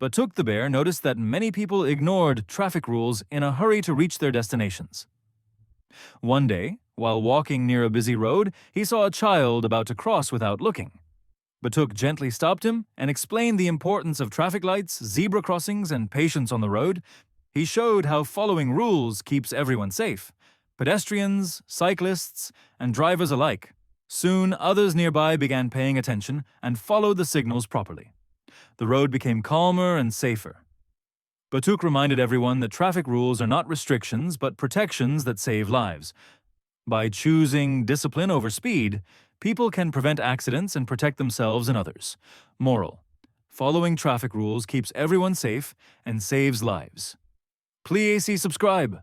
Batuk the bear noticed that many people ignored traffic rules in a hurry to reach their destinations. One day, while walking near a busy road, he saw a child about to cross without looking. Batuk gently stopped him and explained the importance of traffic lights, zebra crossings, and patience on the road. He showed how following rules keeps everyone safe, pedestrians, cyclists, and drivers alike. Soon, others nearby began paying attention and followed the signals properly. The road became calmer and safer. Batuk reminded everyone that traffic rules are not restrictions but protections that save lives. By choosing discipline over speed, people can prevent accidents and protect themselves and others. Moral: following traffic rules keeps everyone safe and saves lives. Please subscribe.